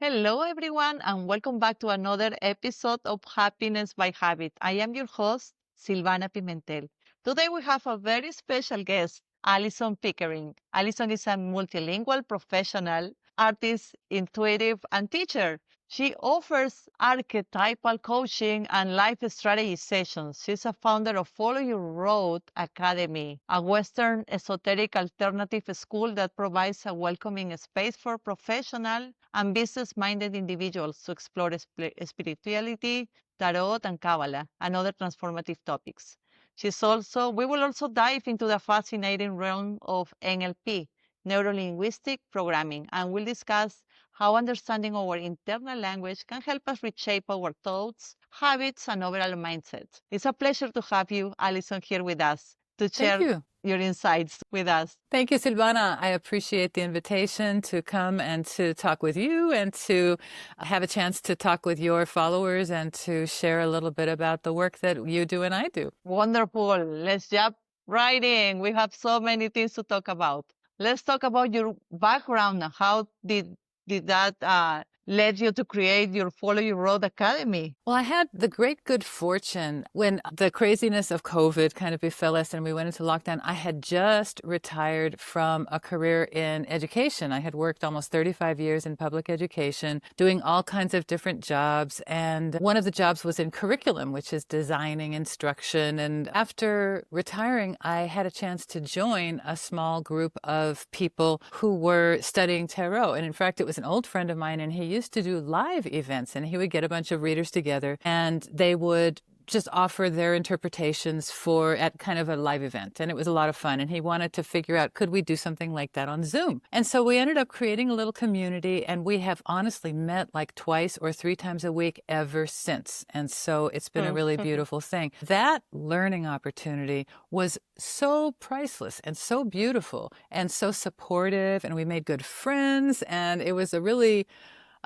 Hello, everyone, and welcome back to another episode of Happiness by Habit. I am your host, Silvana Pimentel. Today, we have a very special guest, Alison Pickering. Alison is a multilingual professional, artist, intuitive, and teacher. She offers archetypal coaching and life strategy sessions. She's a founder of Follow Your Road Academy, a Western esoteric alternative school that provides a welcoming space for professional and business-minded individuals to explore spirituality, tarot, and Kabbalah, and other transformative topics. We will also dive into the fascinating realm of NLP, neuro-linguistic programming, and we'll discuss how understanding our internal language can help us reshape our thoughts, habits, and overall mindset. It's a pleasure to have you, Alison, here with us to Thank share you. your insights with us. Thank you, Silvana. I appreciate the invitation to come and to talk with you and to have a chance to talk with your followers and to share a little bit about the work that you do and I do. Wonderful. Let's jump right in. We have so many things to talk about. Let's talk about your background. How did that led you to create your Follow Your Road Academy? Well, I had the great good fortune when the craziness of COVID kind of befell us and we went into lockdown. I had just retired from a career in education. I had worked almost 35 years in public education, doing all kinds of different jobs. And one of the jobs was in curriculum, which is designing instruction. And after retiring, I had a chance to join a small group of people who were studying tarot. And in fact, it was an old friend of mine, and he used to do live events, and he would get a bunch of readers together and they would just offer their interpretations at kind of a live event. And it was a lot of fun. And he wanted to figure out, could we do something like that on Zoom? And so we ended up creating a little community, and we have honestly met like twice or three times a week ever since. And so it's been a really beautiful thing. That learning opportunity was so priceless and so beautiful and so supportive. And we made good friends. And it was a really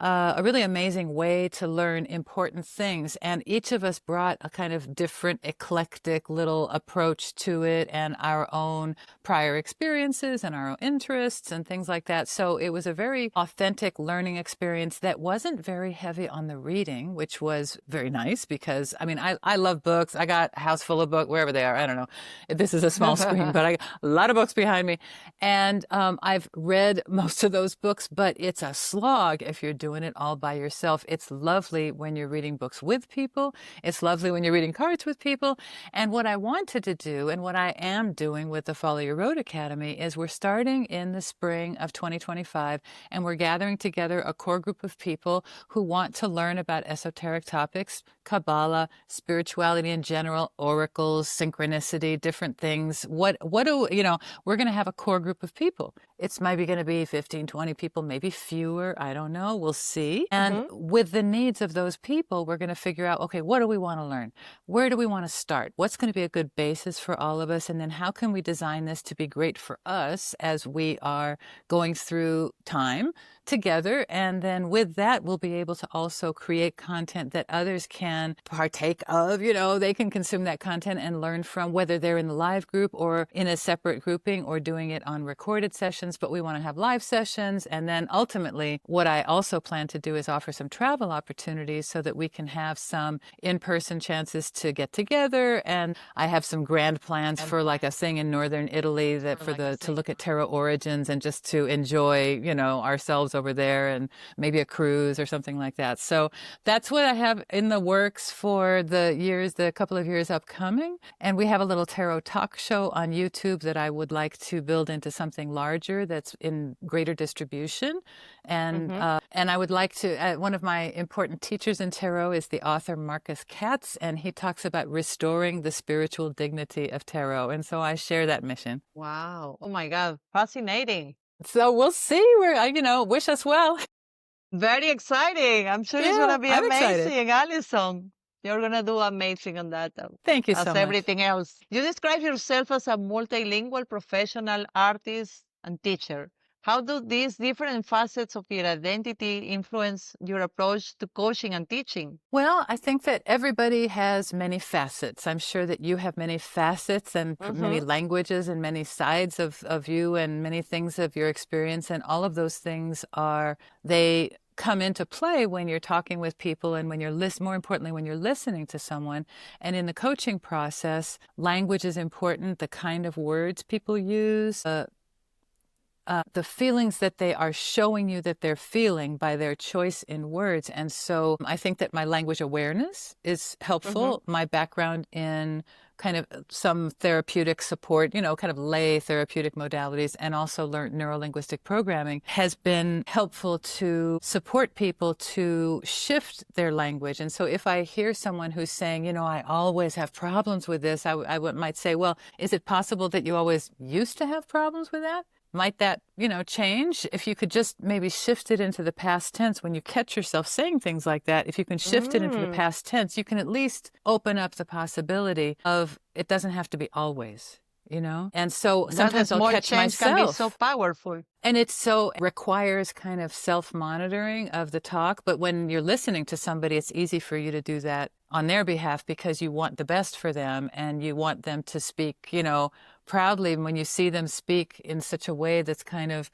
amazing way to learn important things. And each of us brought a kind of different, eclectic little approach to it, and our own prior experiences and our own interests and things like that. So it was a very authentic learning experience that wasn't very heavy on the reading, which was very nice because, I mean, I love books. I got a house full of books, wherever they are. I don't know. This is a small screen, but I got a lot of books behind me. And I've read most of those books, but it's a slog if you're doing it all by yourself. It's lovely when you're reading books with people. It's lovely when you're reading cards with people. And what I wanted to do, and what I am doing with the Follow Your Road Academy, is we're starting in the spring of 2025, and we're gathering together a core group of people who want to learn about esoteric topics, Kabbalah, spirituality in general, oracles, synchronicity, different things. We're going to have a core group of people. It's maybe going to be 15, 20 people, maybe fewer. I don't know. We'll see. And with the needs of those people, we're going to figure out, okay, what do we want to learn? Where do we want to start? What's going to be a good basis for all of us? And then how can we design this to be great for us as we are going through time together? And then with that, we'll be able to also create content that others can partake of. They can consume that content and learn from, whether they're in the live group or in a separate grouping or doing it on recorded sessions. But we want to have live sessions. And then ultimately, what I also plan to do is offer some travel opportunities so that we can have some in-person chances to get together. And I have some grand plans for like a thing in northern Italy to look at tarot origins and just to enjoy, ourselves over there, and maybe a cruise or something like that. So that's what I have in the works for the couple of years upcoming. And we have a little tarot talk show on YouTube that I would like to build into something larger that's in greater distribution. And I would like to, one of my important teachers in tarot is the author Marcus Katz, and he talks about restoring the spiritual dignity of tarot. And so I share that mission. Wow. Oh my God. Fascinating. So we'll see. Wish us well. Very exciting. I'm sure it's going to be I'm amazing, excited. Alison. You're going to do amazing on that. Thank you so As much. everything else. You describe yourself as a multilingual professional, artist, and teacher. How do these different facets of your identity influence your approach to coaching and teaching? Well, I think that everybody has many facets. I'm sure that you have many facets and many languages and many sides of you and many things of your experience. And all of those things they come into play when you're talking with people and when you're more importantly, when you're listening to someone. And in the coaching process, language is important, the kind of words people use, the feelings that they are showing you that they're feeling by their choice in words. And so I think that my language awareness is helpful. My background in kind of some therapeutic support, kind of lay therapeutic modalities, and also learned neuro-linguistic programming has been helpful to support people to shift their language. And so if I hear someone who's saying, I always have problems with this, I might say, well, is it possible that you always used to have problems with that? Might that, change? If you could just maybe shift it into the past tense when you catch yourself saying things like that, if you can shift it into the past tense, you can at least open up the possibility of it doesn't have to be always, And so sometimes I'll catch myself. Can be so powerful. And it requires kind of self-monitoring of the talk. But when you're listening to somebody, it's easy for you to do that on their behalf because you want the best for them and you want them to speak, proudly. When you see them speak in such a way that's kind of,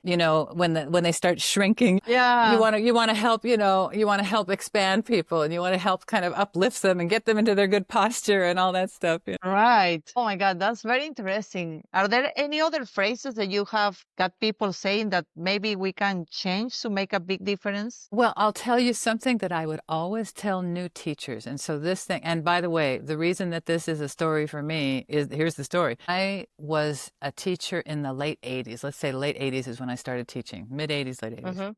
when they start shrinking, you want to help, you want to help expand people and you want to help kind of uplift them and get them into their good posture and all that stuff. Right. Oh my God, that's very interesting. Are there any other phrases that you have got people saying that maybe we can change to make a big difference? Well, I'll tell you something that I would always tell new teachers. And so this thing, and by the way, the reason that this is a story for me is, here's the story. I was a teacher in the late 80s. Let's say late 80s is when I started teaching, mid 80s, late 80s.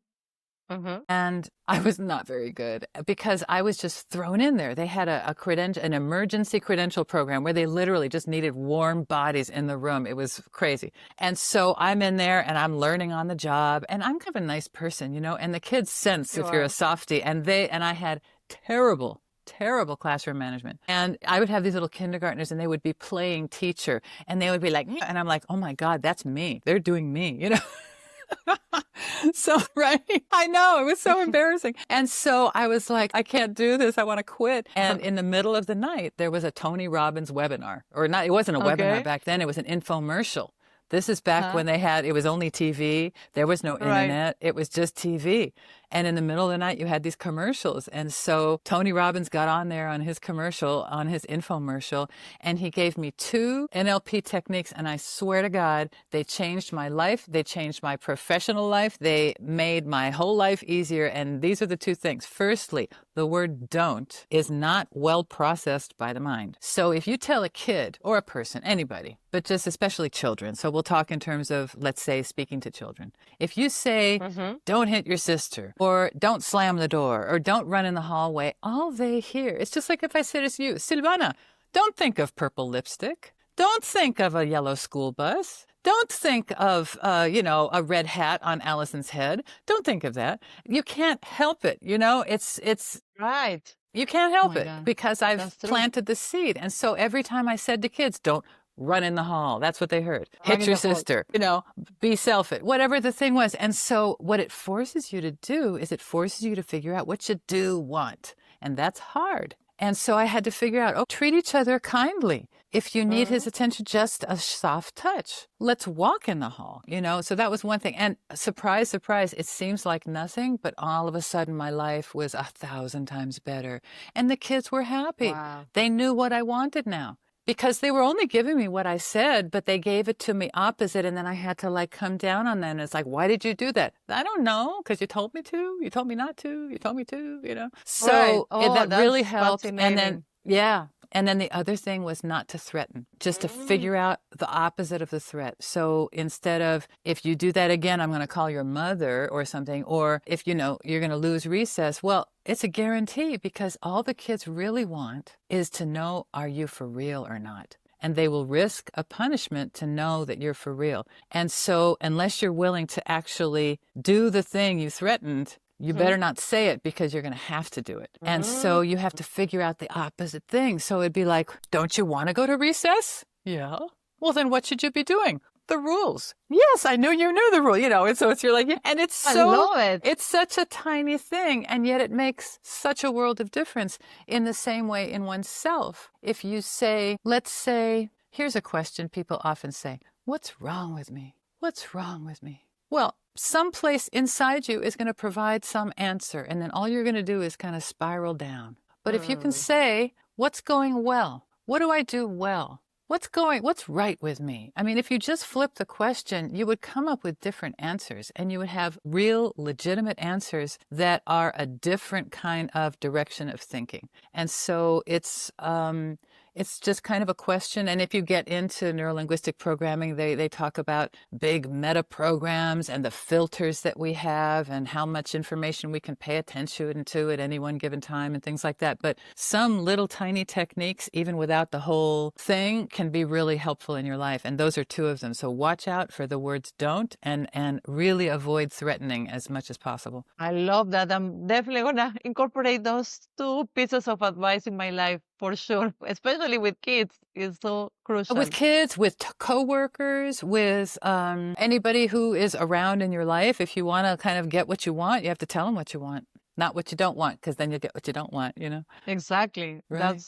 And I was not very good because I was just thrown in there. They had an emergency credential program where they literally just needed warm bodies in the room. It was crazy. And so I'm in there and I'm learning on the job and I'm kind of a nice person, and the kids sense if you're a softie, and I had terrible classroom management. And I would have these little kindergartners and they would be playing teacher and they would be like, and I'm like, oh my God, that's me. They're doing me, So, right. I know, it was so embarrassing. And so I was like, I can't do this. I want to quit. And in the middle of the night, there was a Tony Robbins webinar, or not, it wasn't a webinar back then. It was an infomercial. This is back when it was only TV. There was no internet. It was just TV. And in the middle of the night, you had these commercials. And so Tony Robbins got on there on his infomercial, and he gave me 2 NLP techniques. And I swear to God, they changed my life. They changed my professional life. They made my whole life easier. And these are the 2 things. Firstly, the word don't is not well processed by the mind. So if you tell a kid or a person, anybody, but just especially children, so we'll talk in terms of, let's say, speaking to children. If you say, don't hit your sister, or don't slam the door, or don't run in the hallway, all they hear, it's just like if I said to you, Silvana, don't think of purple lipstick. Don't think of a yellow school bus. Don't think of, a red hat on Allison's head. Don't think of that. You can't help it. It's right. You can't help it because I've planted the seed. And so every time I said to kids, don't run in the hall. That's what they heard. Hit your sister, be selfish, whatever the thing was. And so what it forces you to do is it forces you to figure out what you do want. And that's hard. And so I had to figure out, treat each other kindly. If you need his attention, just a soft touch. Let's walk in the hall, So that was one thing. And surprise, surprise, it seems like nothing, but all of a sudden my life was 1,000 times better. And the kids were happy. Wow. They knew what I wanted now. Because they were only giving me what I said, but they gave it to me opposite. And then I had to come down on them. It's like, why did you do that? I don't know. Because you told me to. You told me not to. You told me to, So that really helped. And then, And then the other thing was not to threaten, just to figure out the opposite of the threat. So instead of, if you do that again, I'm going to call your mother or something, or if, you're going to lose recess, well, it's a guarantee because all the kids really want is to know, are you for real or not? And they will risk a punishment to know that you're for real. And so unless you're willing to actually do the thing you threatened, you better not say it because you're going to have to do it. And so you have to figure out the opposite thing. So it'd be like, don't you want to go to recess? Yeah. Well, then what should you be doing? The rules. Yes, I knew you knew the rule, And so you're like, and it's so, I love it. It's such a tiny thing. And yet it makes such a world of difference in the same way in oneself. If you say, let's say, here's a question people often say, what's wrong with me? What's wrong with me? Well, someplace inside you is going to provide some answer. And then all you're going to do is kind of spiral down. But if you can say, what's going well? What do I do well? What's right with me? I mean, if you just flip the question, you would come up with different answers, and you would have real, legitimate answers that are a different kind of direction of thinking. And so it's just kind of a question. And if you get into neuro-linguistic programming, they talk about big meta programs and the filters that we have and how much information we can pay attention to at any one given time and things like that. But some little tiny techniques, even without the whole thing, can be really helpful in your life. And those are two of them. So watch out for the words don't, and really avoid threatening as much as possible. I love that. I'm definitely going to incorporate those two pieces of advice in my life for sure, especially with kids. It's so crucial. With kids, with coworkers, with anybody who is around in your life. If you want to kind of get what you want, you have to tell them what you want, not what you don't want, because then you get what you don't want, you know? Exactly. Right.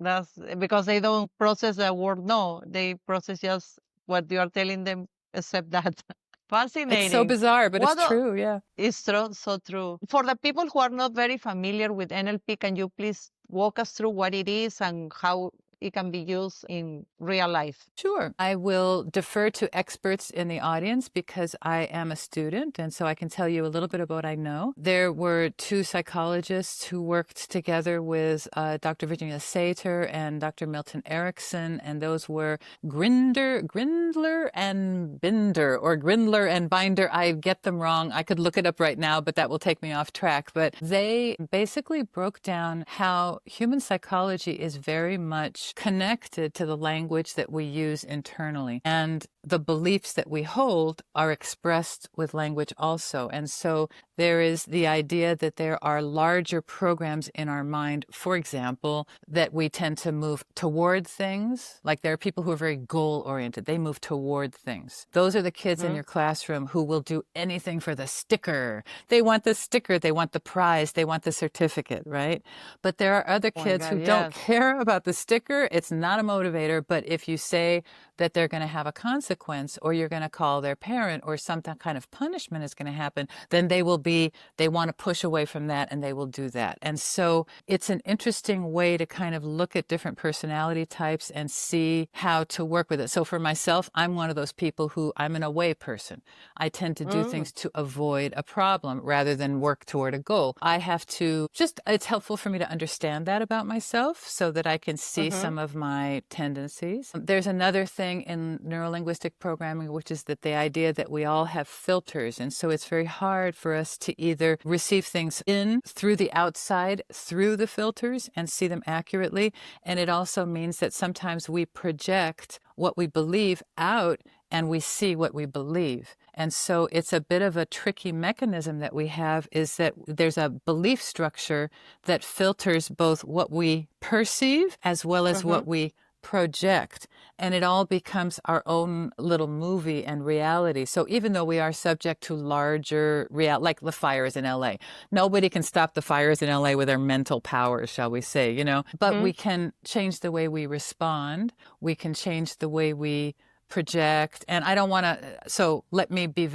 That's because they don't process the word no. They process just what you are telling them, except that. Fascinating. It's so bizarre, but it's true, yeah. It's true, so true. For the people who are not very familiar with NLP, can you please walk us through what it is and how it can be used in real life? Sure. I will defer to experts in the audience because I am a student, and so I can tell you a little bit about what I know. There were two psychologists who worked together with Dr. Virginia Sater and Dr. Milton Erickson, and those were Grindler and Binder, or Grindler and Binder. I get them wrong. I could look it up right now, but that will take me off track. But they basically broke down how human psychology is very much connected to the language that we use internally. And the beliefs that we hold are expressed with language also. And so there is the idea that there are larger programs in our mind, for example, that we tend to move toward things. Like there are people who are very goal-oriented. They move toward things. Those are the kids in your classroom who will do anything for the sticker. They want the sticker. They want the prize. They want the certificate, right? But there are other kids who don't care about the sticker. It's not a motivator. But if you say that they're going to have a consequence, or you're going to call their parent, or some kind of punishment is going to happen, then they want to push away from that, and they will do that. And so it's an interesting way to kind of look at different personality types and see how to work with it. So for myself, I'm one of those people who I'm an away person. I tend to do things to avoid a problem rather than work toward a goal. I have to it's helpful for me to understand that about myself so that I can see some of my tendencies. There's another thing in neuro-linguistic programming, which is that the idea that we all have filters. And so it's very hard for us to either receive things in through the outside, through the filters, and see them accurately. And it also means that sometimes we project what we believe out and we see what we believe. And so it's a bit of a tricky mechanism that we have, is that there's a belief structure that filters both what we perceive as well as what we project, and it all becomes our own little movie and reality. So even though we are subject to larger like the fires in LA, nobody can stop the fires in LA with their mental powers, shall we say, you know, but we can change the way we respond. We can change the way we project. And I don't want to, so let me be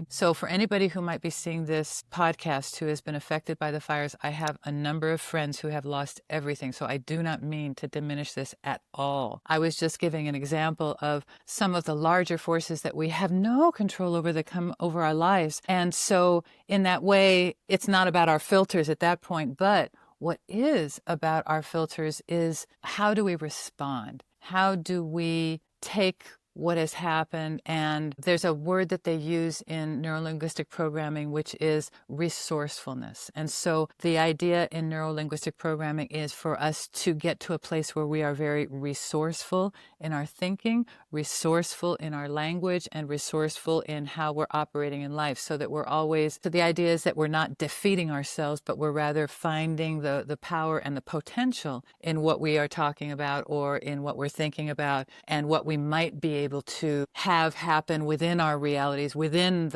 so for anybody who might be seeing this podcast who has been affected by the fires, I have a number of friends who have lost everything. So I do not mean to diminish this at all. I was just giving an example of some of the larger forces that we have no control over that come over our lives. And so in that way, it's not about our filters at that point, but what is about our filters is how do we respond? How do we take what has happened? And there's a word that they use in neuro-linguistic programming, which is resourcefulness. And so the idea in neuro-linguistic programming is for us to get to a place where we are very resourceful in our thinking, resourceful in our language, and resourceful in how we're operating in life, so that we're always, so the idea is that we're not defeating ourselves, but we're rather finding the power and the potential in what we are talking about, or in what we're thinking about, and what we might be able to have happen within our realities, within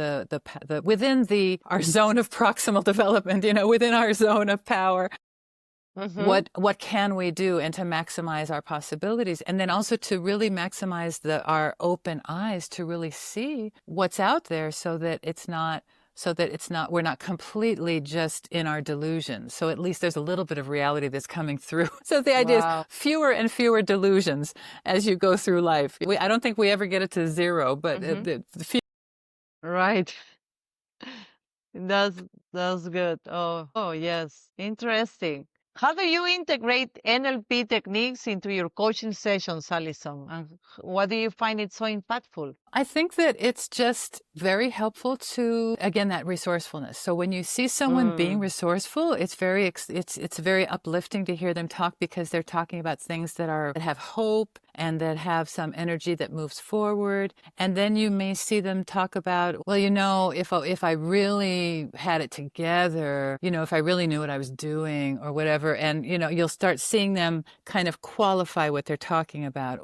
within our zone of proximal development, you know, within our zone of power. What can we do, and to maximize our possibilities, and then also to really maximize our open eyes to really see what's out there, so that we're not completely just in our delusions. So at least there's a little bit of reality that's coming through. So the idea is fewer and fewer delusions as you go through life. I don't think we ever get it to zero, but right. That's good. Oh yes, interesting. How do you integrate NLP techniques into your coaching sessions, Alison? And what do you find it so impactful? I think that it's just very helpful to, again, that resourcefulness. So when you see someone being resourceful, it's very uplifting to hear them talk, because they're talking about things that have hope and that have some energy that moves forward. And then you may see them talk about, well, if I really had it together, if I really knew what I was doing or whatever, and you'll start seeing them kind of qualify what they're talking about.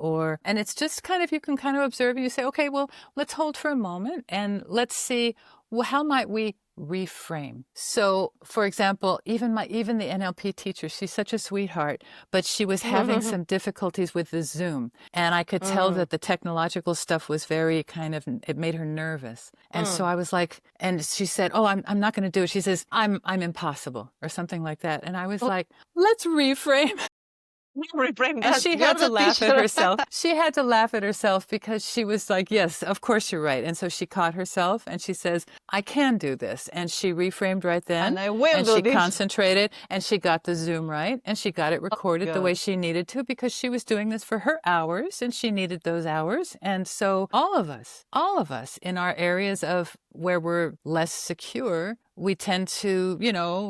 And it's just kind of, you can kind of observe and you say, okay, well, let's hold for a moment and let's see, well, how might we reframe? So, for example, even the NLP teacher, she's such a sweetheart, but she was having some difficulties with the Zoom. And I could tell that the technological stuff was very it made her nervous. And so I was like, and she said, oh, I'm not going to do it. She says, I'm impossible, or something like that. And I was like, let's reframe. And she had to laugh at herself. She had to laugh at herself, because she was like, yes, of course you're right. And so she caught herself and she says, I can do this. And she reframed right then. And I will and do she this. Concentrated, and she got the Zoom right, and she got it recorded the way she needed to, because she was doing this for her hours and she needed those hours. And so all of us in our areas of where we're less secure, we tend to,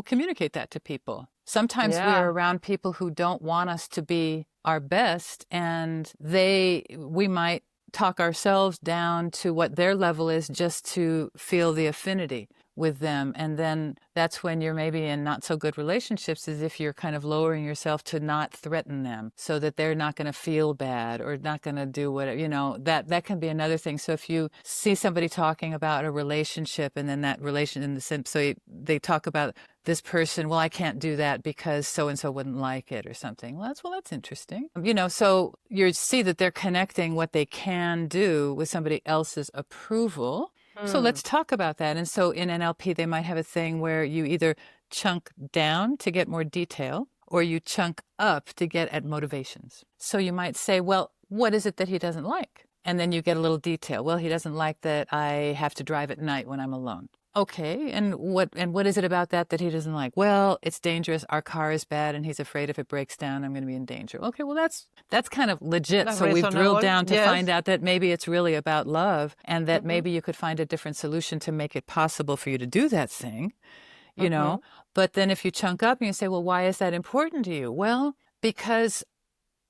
communicate that to people. Sometimes we're around people who don't want us to be our best, and we might talk ourselves down to what their level is just to feel the affinity with them. And then that's when you're maybe in not so good relationships, as if you're kind of lowering yourself to not threaten them, so that they're not going to feel bad or not going to do whatever, that can be another thing. So if you see somebody talking about a relationship, and then that relation in the sense, so they talk about this person, well, I can't do that because so-and-so wouldn't like it or something. Well, that's interesting. So you see that they're connecting what they can do with somebody else's approval. So let's talk about that. And so in NLP, they might have a thing where you either chunk down to get more detail, or you chunk up to get at motivations. So you might say, well, what is it that he doesn't like? And then you get a little detail. Well, he doesn't like that I have to drive at night when I'm alone. Okay, and what is it about that he doesn't like? Well, it's dangerous. Our car is bad, and he's afraid if it breaks down, I'm going to be in danger. Okay, well, that's kind of legit. That's so we've drilled down to yes. find out that maybe it's really about love, and that maybe you could find a different solution to make it possible for you to do that thing, But then if you chunk up and you say, well, why is that important to you? Well, because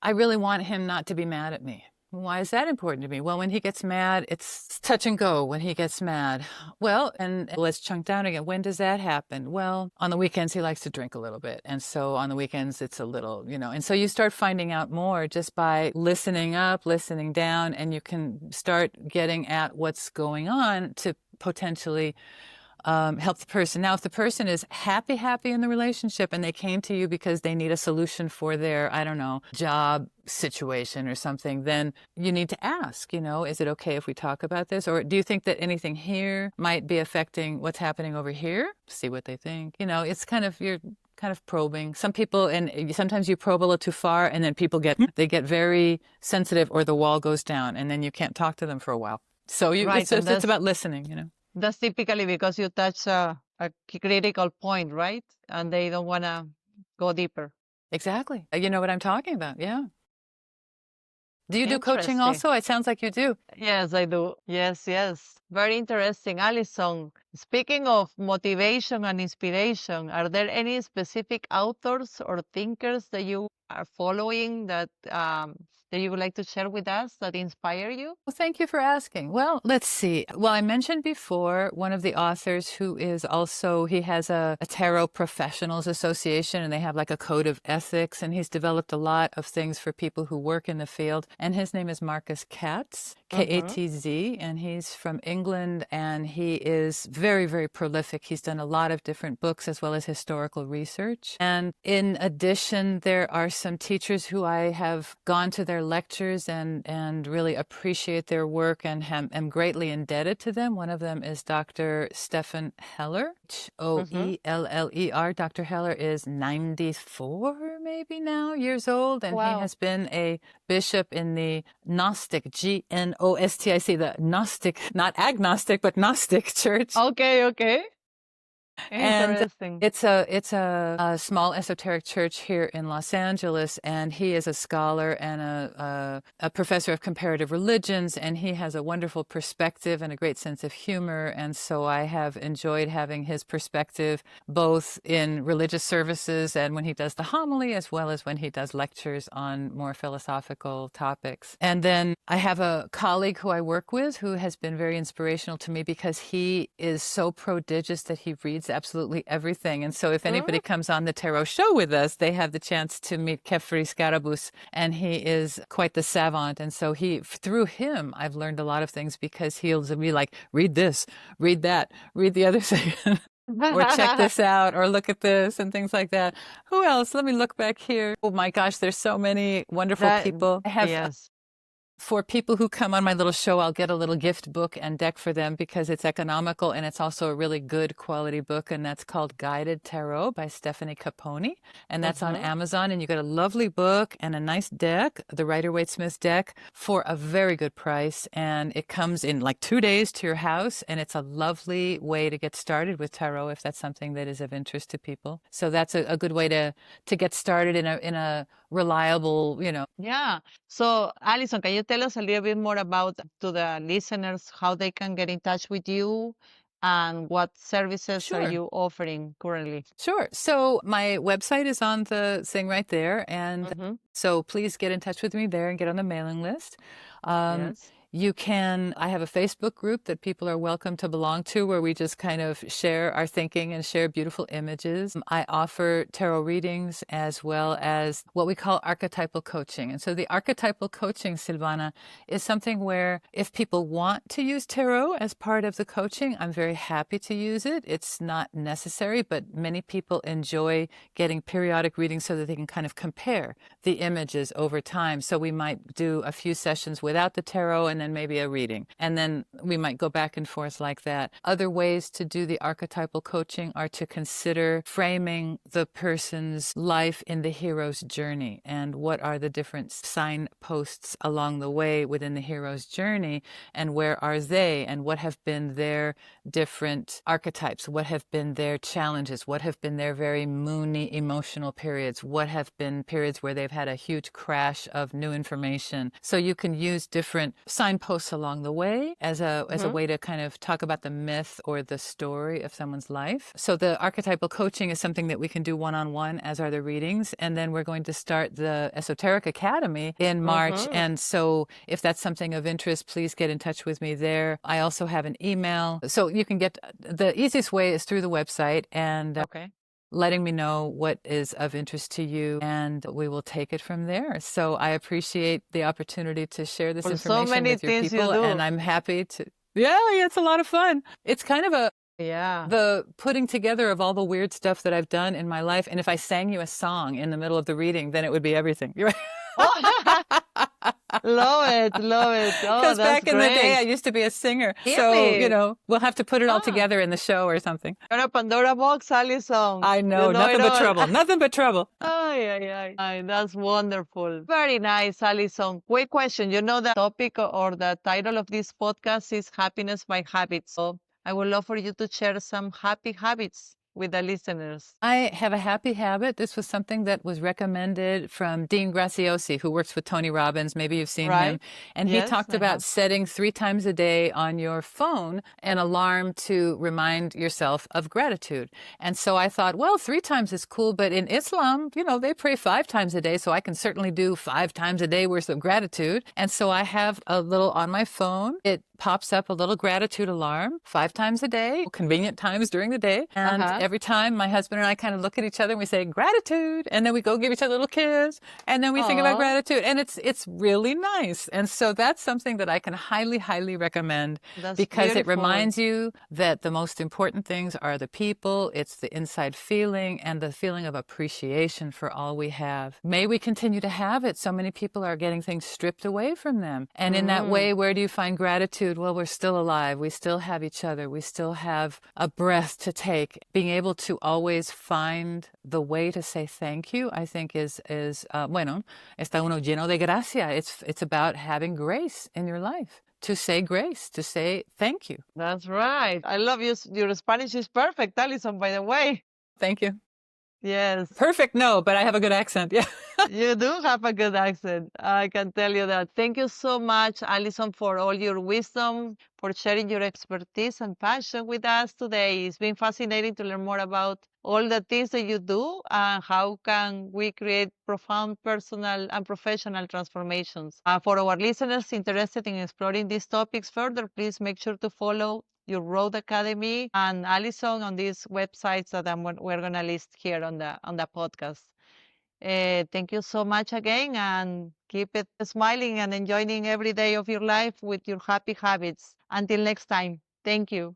I really want him not to be mad at me. Why is that important to me? Well, when he gets mad, it's touch and go when he gets mad. Well, and let's chunk down again. When does that happen? Well, on the weekends, he likes to drink a little bit. And so on the weekends, it's a little, and so you start finding out more just by listening up, listening down, and you can start getting at what's going on to potentially help the person. Now, if the person is happy in the relationship and they came to you because they need a solution for their, job situation or something, then you need to ask, is it okay if we talk about this? Or do you think that anything here might be affecting what's happening over here? See what they think. It's you're kind of probing. Some people, and sometimes you probe a little too far, and then people get very sensitive, or the wall goes down, and then you can't talk to them for a while. So it's about listening, That's typically because you touch a critical point, right? And they don't want to go deeper. Exactly. You know what I'm talking about. Yeah. Do you do coaching also? It sounds like you do. Yes, I do. Yes. Very interesting. Alison, speaking of motivation and inspiration, are there any specific authors or thinkers that you are following that you would like to share with us that inspire you? Well, thank you for asking. Well, let's see. Well, I mentioned before one of the authors who is also, he has a Tarot Professionals Association, and they have like a code of ethics, and he's developed a lot of things for people who work in the field. And his name is Marcus Katz, Katz, and he's from England, and he is very, very prolific. He's done a lot of different books as well as historical research. And in addition, there are some teachers who I have gone to their lectures and really appreciate their work and am greatly indebted to them. One of them is Dr. Stefan Heller, Hoeller. Dr. Heller is 94 maybe now years old, and he has been a bishop in the Gnostic, Gnostic, the Gnostic, not agnostic, but Gnostic church. Okay. Interesting. And it's a small esoteric church here in Los Angeles, and he is a scholar and a professor of comparative religions, and he has a wonderful perspective and a great sense of humor, and so I have enjoyed having his perspective both in religious services and when he does the homily, as well as when he does lectures on more philosophical topics. And then I have a colleague who I work with who has been very inspirational to me because he is so prodigious that he reads absolutely everything. And so if anybody comes on the tarot show with us, they have the chance to meet Kefri Scarabus, and he is quite the savant. And so through him, I've learned a lot of things because he'll be like, read this, read that, read the other thing. Or check this out, or look at this, and things like that. Who else? Let me look back here. Oh my gosh, there's so many wonderful people. I have for people who come on my little show, I'll get a little gift book and deck for them because it's economical and it's also a really good quality book, and that's called Guided Tarot by Stephanie Caponi, and that's on Amazon, and you get a lovely book and a nice deck, the Rider-Waite-Smith deck, for a very good price, and it comes in like 2 days to your house, and it's a lovely way to get started with tarot if that's something that is of interest to people. So that's a good way to get started in a reliable, Yeah. So, Alison, can you tell us a little bit more about to the listeners how they can get in touch with you and what services are you offering currently? Sure. So my website is on the thing right there, and so please get in touch with me there and get on the mailing list. I have a Facebook group that people are welcome to belong to where we just kind of share our thinking and share beautiful images. I offer tarot readings as well as what we call archetypal coaching. And so the archetypal coaching, Silvana, is something where if people want to use tarot as part of the coaching, I'm very happy to use it. It's not necessary, but many people enjoy getting periodic readings so that they can kind of compare the images over time. So we might do a few sessions without the tarot and then maybe a reading. And then we might go back and forth like that. Other ways to do the archetypal coaching are to consider framing the person's life in the hero's journey and what are the different signposts along the way within the hero's journey and where are they and what have been their different archetypes, what have been their challenges, what have been their very moony emotional periods, what have been periods where they've had a huge crash of new information. So you can use different signposts along the way as a way to kind of talk about the myth or the story of someone's life. So the archetypal coaching is something that we can do one-on-one, as are the readings. And then we're going to start the Esoteric Academy in March. And so if that's something of interest, please get in touch with me there. I also have an email. So you can get, the easiest way is through the website and letting me know what is of interest to you, and we will take it from there. So I appreciate the opportunity to share this information with your people, and I'm happy to. Yeah, it's a lot of fun. It's kind of the putting together of all the weird stuff that I've done in my life. And if I sang you a song in the middle of the reading, then it would be everything. Love it. Because back in the day, I used to be a singer. Really? So, we'll have to put it all together in the show or something. You're a Pandora box, Alison. I know, nothing but trouble. Nothing but trouble. Ay, that's wonderful. Very nice, Alison. Quick question. You know the topic or the title of this podcast is Happiness by Habit. So I would love for you to share some happy habits with the listeners. I have a happy habit. This was something that was recommended from Dean Graziosi, who works with Tony Robbins. Maybe you've seen him. And he talked about setting 3 times a day on your phone an alarm to remind yourself of gratitude. And so I thought, well, 3 times is cool, but in Islam, they pray 5 times a day, so I can certainly do 5 times a day worth of gratitude. And so I have a little on my phone. It pops up a little gratitude alarm 5 times a day, convenient times during the day. And every time my husband and I kind of look at each other and we say gratitude, and then we go give each other a little kiss, and then we think about gratitude, and it's really nice. And so that's something that I can highly, highly recommend because it reminds you that the most important things are the people, it's the inside feeling, and the feeling of appreciation for all we have. May we continue to have it. So many people are getting things stripped away from them. And in that way, where do you find gratitude? Well, we're still alive. We still have each other. We still have a breath to take. Being able to always find the way to say thank you, I think bueno, está uno lleno de gracia. It's about having grace in your life. To say grace, to say thank you. That's right. I love you. Your Spanish is perfect, Alison, by the way. Thank you. Yes. Perfect, no, but I have a good accent. Yeah. You do have a good accent. I can tell you that. Thank you so much, Alison, for all your wisdom, for sharing your expertise and passion with us today. It's been fascinating to learn more about all the things that you do and how can we create profound personal and professional transformations. For our listeners interested in exploring these topics further, please make sure to follow your Road Academy and Alison on these websites that we're going to list here on the podcast. Thank you so much again, and keep it smiling and enjoying every day of your life with your happy habits. Until next time, thank you.